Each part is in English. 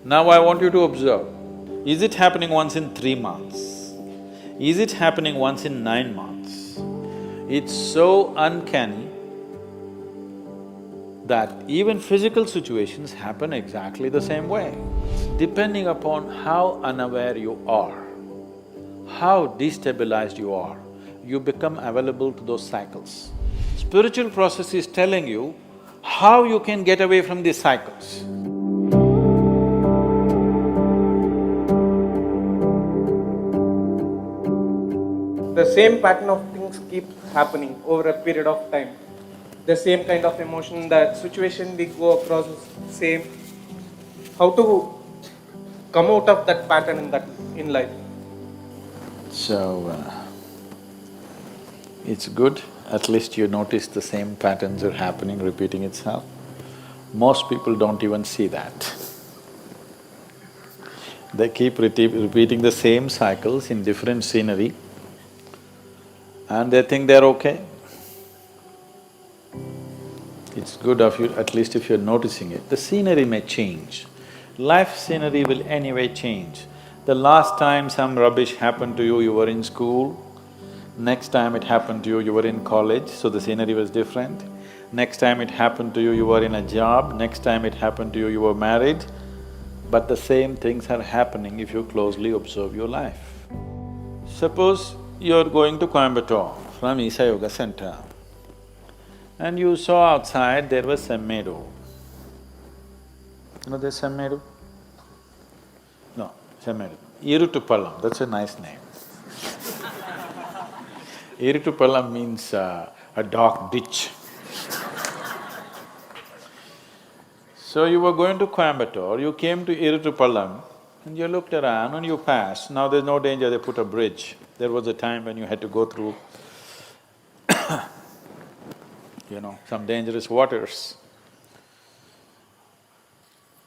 Now I want you to observe, is it happening once in 3 months? Is it happening once in 9 months? It's so uncanny that even physical situations happen exactly the same way. Depending upon how unaware you are, how destabilized you become available to those cycles. Spiritual process is telling you how you can get away from these cycles. The same pattern of things keep happening over a period of time. The same kind of emotion, that situation we go across is same. How to come out of that pattern in life? So, it's good, at least you notice the same patterns are happening, repeating itself. Most people don't even see that. They keep repeating the same cycles in different scenery and they think they're okay. It's good of you, at least if you're noticing it. The scenery may change. Life scenery will anyway change. The last time some rubbish happened to you, you were in school. Next time it happened to you, you were in college, so the scenery was different. Next time it happened to you, you were in a job. Next time it happened to you, you were married. But the same things are happening if you closely observe your life. Suppose you're going to Coimbatore from Isa Yoga Center and you saw outside there was Semmedu. You know there's Semmedu? No, Semmedu. Irutupallam, that's a nice name. Irutupallam means a dark ditch. So you were going to Coimbatore, you came to Irutupallam and you looked around and you passed. Now there's no danger, they put a bridge. There was a time when you had to go through some dangerous waters.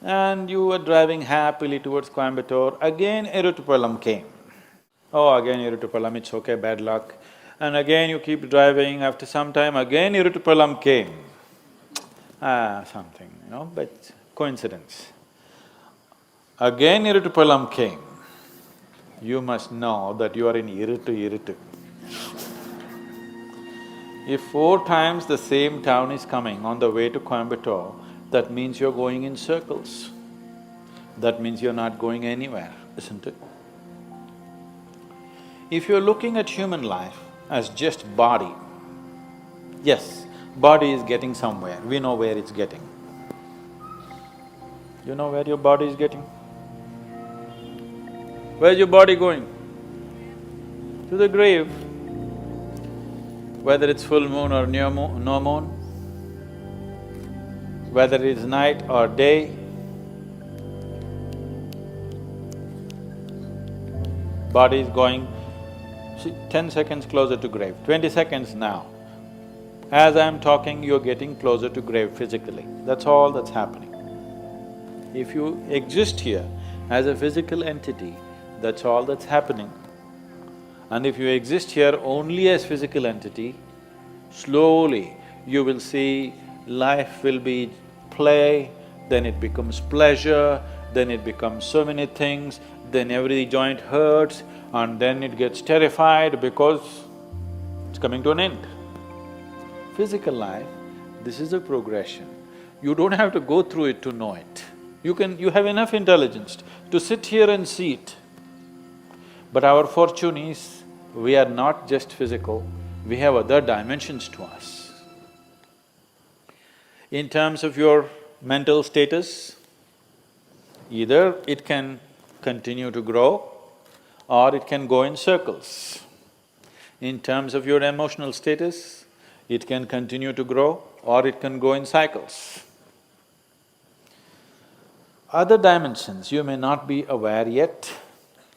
And you were driving happily towards Coimbatore, again Irutupallam came. Oh, again Irutupallam, it's okay, bad luck. And again you keep driving, after some time again Irutupallam came. Something, but coincidence. Again Irutupallam came. You must know that you are in Irutu. If 4 times the same town is coming on the way to Coimbatore, that means you're going in circles. That means you're not going anywhere, isn't it? If you're looking at human life as just body, yes, body is getting somewhere, we know where it's getting. You know where your body is getting? Where's your body going? To the grave. Whether it's full moon or no moon, whether it's night or day, body is going, 10 seconds closer to grave, 20 seconds now. As I'm talking, you're getting closer to grave physically, that's all that's happening. If you exist here as a physical entity, that's all that's happening. And if you exist here only as physical entity, slowly you will see life will be play, then it becomes pleasure, then it becomes so many things, then every joint hurts, and then it gets terrified because it's coming to an end. Physical life, this is a progression. You don't have to go through it to know it. You have enough intelligence to sit here and see it. But our fortune is, we are not just physical, we have other dimensions to us. In terms of your mental status, either it can continue to grow or it can go in circles. In terms of your emotional status, it can continue to grow or it can go in cycles. Other dimensions you may not be aware yet,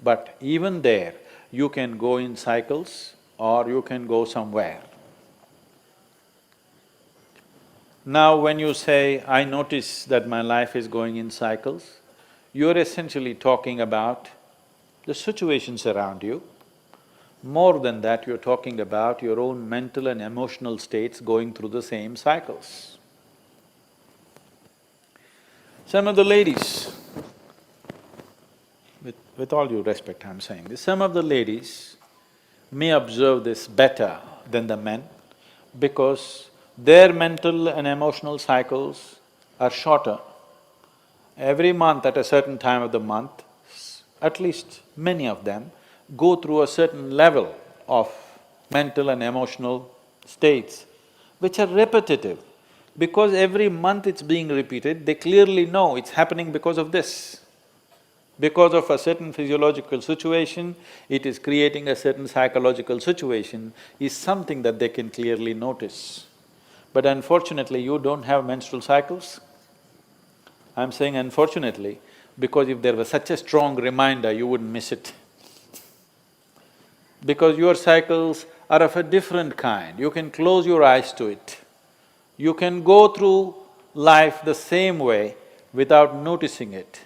but even there, you can go in cycles or you can go somewhere. Now when you say, I notice that my life is going in cycles, you're essentially talking about the situations around you. More than that, you're talking about your own mental and emotional states going through the same cycles. Some of the ladies, with all due respect I'm saying this, some of the ladies may observe this better than the men because their mental and emotional cycles are shorter. Every month at a certain time of the month, at least many of them go through a certain level of mental and emotional states which are repetitive. Because every month it's being repeated, they clearly know it's happening because of this. Because of a certain physiological situation, it is creating a certain psychological situation, is something that they can clearly notice. But unfortunately, you don't have menstrual cycles. I'm saying unfortunately, because if there was such a strong reminder, you wouldn't miss it. Because your cycles are of a different kind, you can close your eyes to it. You can go through life the same way without noticing it.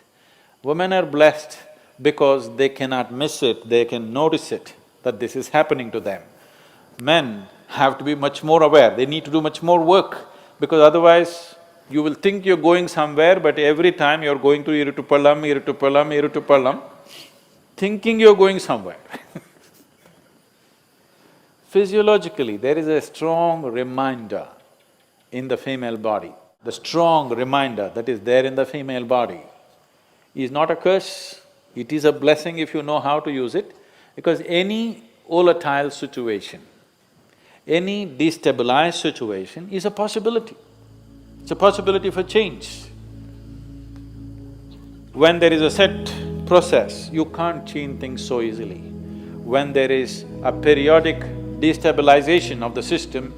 Women are blessed because they cannot miss it, they can notice it, that this is happening to them. Men have to be much more aware, they need to do much more work, because otherwise you will think you're going somewhere, but every time you're going to Irutupallam, Irutupallam, Irutupallam, thinking you're going somewhere. Physiologically, there is a strong reminder in the female body. The strong reminder that is there in the female body is not a curse, it is a blessing if you know how to use it, because any volatile situation, any destabilized situation is a possibility. It's a possibility for change. When there is a set process, you can't change things so easily. When there is a periodic destabilization of the system,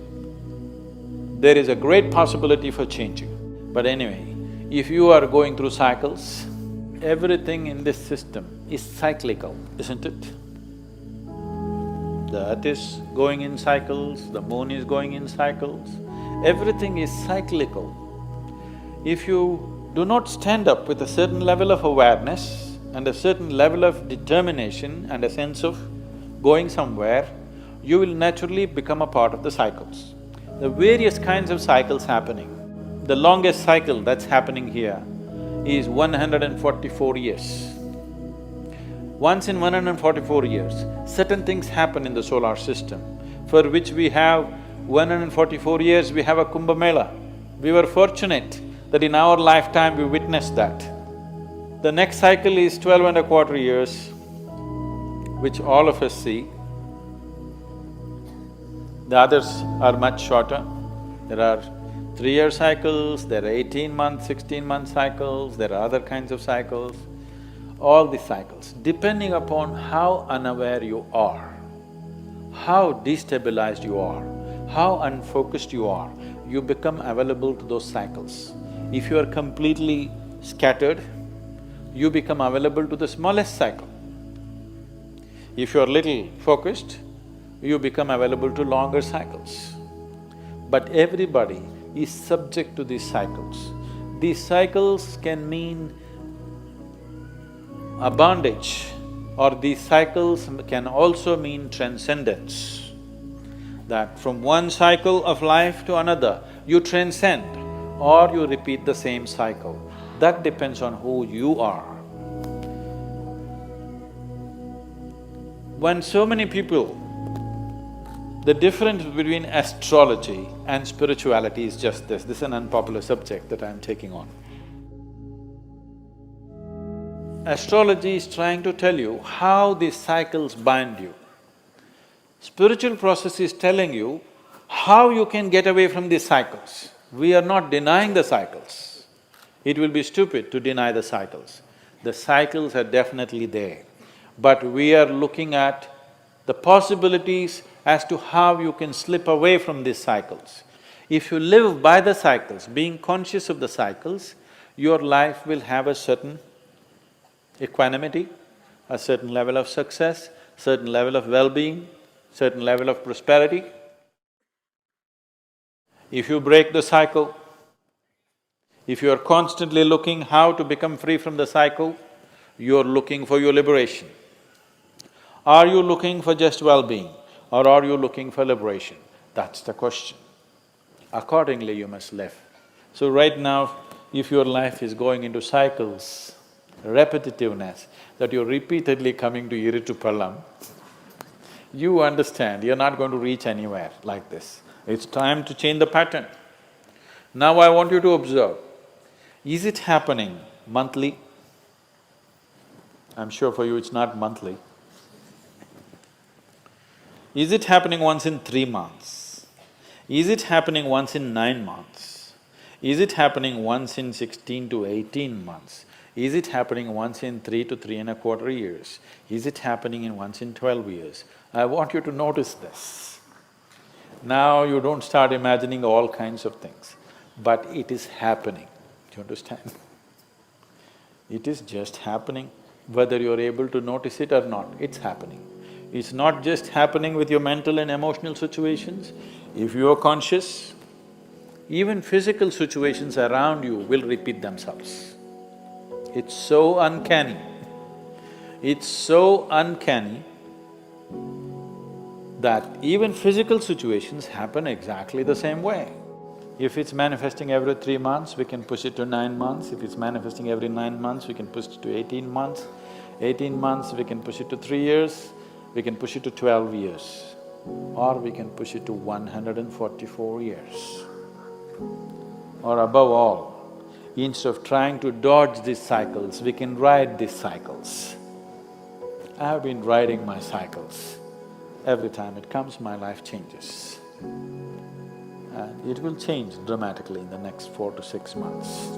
there is a great possibility for changing. But anyway, if you are going through cycles, everything in this system is cyclical, isn't it? The earth is going in cycles, the moon is going in cycles, everything is cyclical. If you do not stand up with a certain level of awareness and a certain level of determination and a sense of going somewhere, you will naturally become a part of the cycles. The various kinds of cycles happening. The longest cycle that's happening here is 144 years. Once in 144 years, certain things happen in the solar system for which we have 144 years, we have a Kumbh Mela. We were fortunate that in our lifetime we witnessed that. The next cycle is 12.25 years, which all of us see. The others are much shorter. There are 3-year cycles, there are 18-month, 16-month cycles, there are other kinds of cycles. All these cycles, depending upon how unaware you are, how destabilized you are, how unfocused you are, you become available to those cycles. If you are completely scattered, you become available to the smallest cycle. If you are little focused, you become available to longer cycles. But everybody is subject to these cycles. These cycles can mean a bondage, or these cycles can also mean transcendence. That from one cycle of life to another, you transcend or you repeat the same cycle. That depends on who you are. When so many people… The difference between astrology and spirituality is just this. This is an unpopular subject that I'm taking on. Astrology is trying to tell you how these cycles bind you. Spiritual process is telling you how you can get away from these cycles. We are not denying the cycles. It will be stupid to deny the cycles. The cycles are definitely there, but we are looking at the possibilities as to how you can slip away from these cycles. If you live by the cycles, being conscious of the cycles, your life will have a certain equanimity, a certain level of success, certain level of well-being, certain level of prosperity. If you break the cycle, if you are constantly looking how to become free from the cycle, you are looking for your liberation. Are you looking for just well-being or are you looking for liberation? That's the question. Accordingly, you must live. So right now, if your life is going into cycles, repetitiveness, that you're repeatedly coming to Iritupalam, you understand you're not going to reach anywhere like this. It's time to change the pattern. Now I want you to observe, is it happening monthly? I'm sure for you it's not monthly. Is it happening once in 3 months? Is it happening once in 9 months? Is it happening once in 16 to 18 months? Is it happening once in 3 to 3.25 years? Is it happening in once in 12 years? I want you to notice this. Now you don't start imagining all kinds of things, but it is happening. Do you understand? It is just happening. Whether you're able to notice it or not, it's happening. It's not just happening with your mental and emotional situations. If you are conscious, even physical situations around you will repeat themselves. It's so uncanny. It's so uncanny that even physical situations happen exactly the same way. If it's manifesting every 3 months, we can push it to 9 months. If it's manifesting every 9 months, we can push it to 18 months. 18 months, we can push it to 3 years. We can push it to 12 years. Or we can push it to 144 years. Or above all, instead of trying to dodge these cycles, we can ride these cycles. I have been riding my cycles. Every time it comes, my life changes. And it will change dramatically in the next 4 to 6 months.